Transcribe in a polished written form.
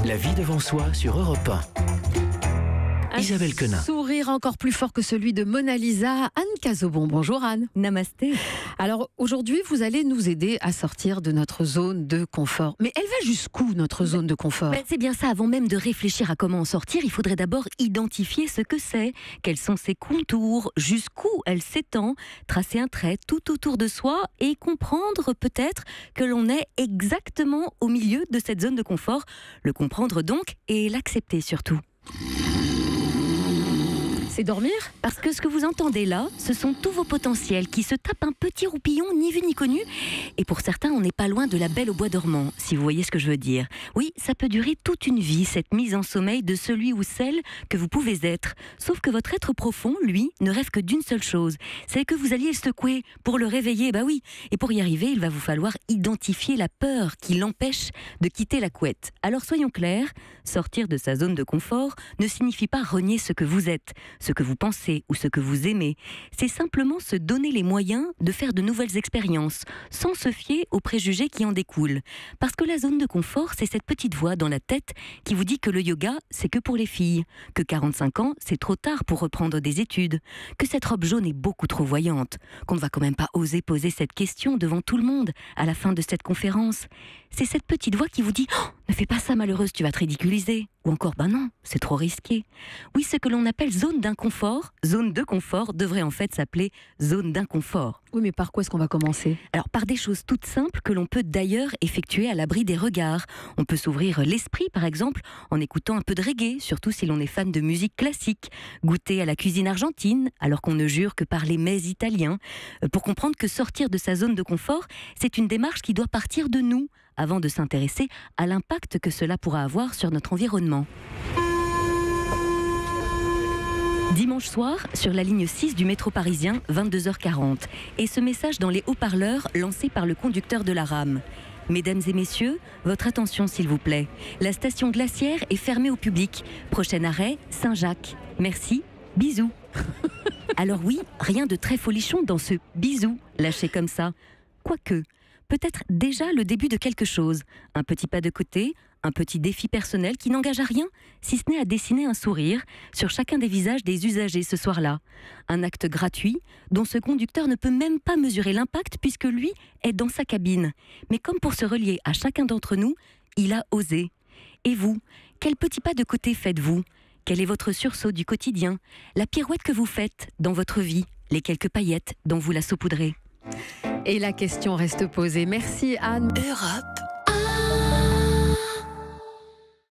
La vie devant soi sur Europe 1. Isabelle Quenin. Sourire encore plus fort que celui de Mona Lisa. Anne Cazobon. Bonjour Anne. Namasté. Alors aujourd'hui, vous allez nous aider à sortir de notre zone de confort. Mais elle va jusqu'où notre zone de confort? C'est bien ça, avant même de réfléchir à comment en sortir, il faudrait d'abord identifier ce que c'est, quels sont ses contours, jusqu'où elle s'étend, tracer un trait tout autour de soi et comprendre peut-être que l'on est exactement au milieu de cette zone de confort. Le comprendre donc et l'accepter surtout. C'est dormir? Parce que ce que vous entendez là, ce sont tous vos potentiels qui se tapent un petit roupillon ni vu ni connu. Et pour certains, on n'est pas loin de la Belle au bois dormant, si vous voyez ce que je veux dire. Oui, ça peut durer toute une vie, cette mise en sommeil de celui ou celle que vous pouvez être. Sauf que votre être profond, lui, ne rêve que d'une seule chose. C'est que vous alliez le secouer pour le réveiller, bah oui. Et pour y arriver, il va vous falloir identifier la peur qui l'empêche de quitter la couette. Alors soyons clairs, sortir de sa zone de confort ne signifie pas renier ce que vous êtes, ce que vous pensez ou ce que vous aimez. C'est simplement se donner les moyens de faire de nouvelles expériences, sans se fier aux préjugés qui en découlent. Parce que la zone de confort, c'est cette petite voix dans la tête qui vous dit que le yoga, c'est que pour les filles, que 45 ans, c'est trop tard pour reprendre des études, que cette robe jaune est beaucoup trop voyante, qu'on ne va quand même pas oser poser cette question devant tout le monde à la fin de cette conférence. C'est cette petite voix qui vous dit « Oh, ne fais pas ça malheureuse, tu vas te ridiculiser ». Ou encore « Ben non, c'est trop risqué ». Oui, ce que l'on appelle zone d'inconfort, zone de confort, devrait en fait s'appeler zone d'inconfort. Oui, mais par quoi est-ce qu'on va commencer? Alors, par des choses toutes simples que l'on peut d'ailleurs effectuer à l'abri des regards. On peut s'ouvrir l'esprit, par exemple, en écoutant un peu de reggae, surtout si l'on est fan de musique classique. Goûter à la cuisine argentine, alors qu'on ne jure que par les mets italiens. Pour comprendre que sortir de sa zone de confort, c'est une démarche qui doit partir de nous, avant de s'intéresser à l'impact que cela pourra avoir sur notre environnement. Dimanche soir, sur la ligne 6 du métro parisien, 22h40. Et ce message dans les haut-parleurs lancé par le conducteur de la rame. Mesdames et messieurs, votre attention s'il vous plaît. La station glaciaire est fermée au public. Prochain arrêt, Saint-Jacques. Merci, bisous. Alors oui, rien de très folichon dans ce bisou lâché comme ça. Quoique, peut-être déjà le début de quelque chose. Un petit pas de côté, un petit défi personnel qui n'engage à rien, si ce n'est à dessiner un sourire sur chacun des visages des usagers ce soir-là. Un acte gratuit dont ce conducteur ne peut même pas mesurer l'impact puisque lui est dans sa cabine. Mais comme pour se relier à chacun d'entre nous, il a osé. Et vous, quel petit pas de côté faites-vous? Quel est votre sursaut du quotidien? La pirouette que vous faites dans votre vie? Les quelques paillettes dont vous la saupoudrez? Et la question reste posée. Merci Anne. Europe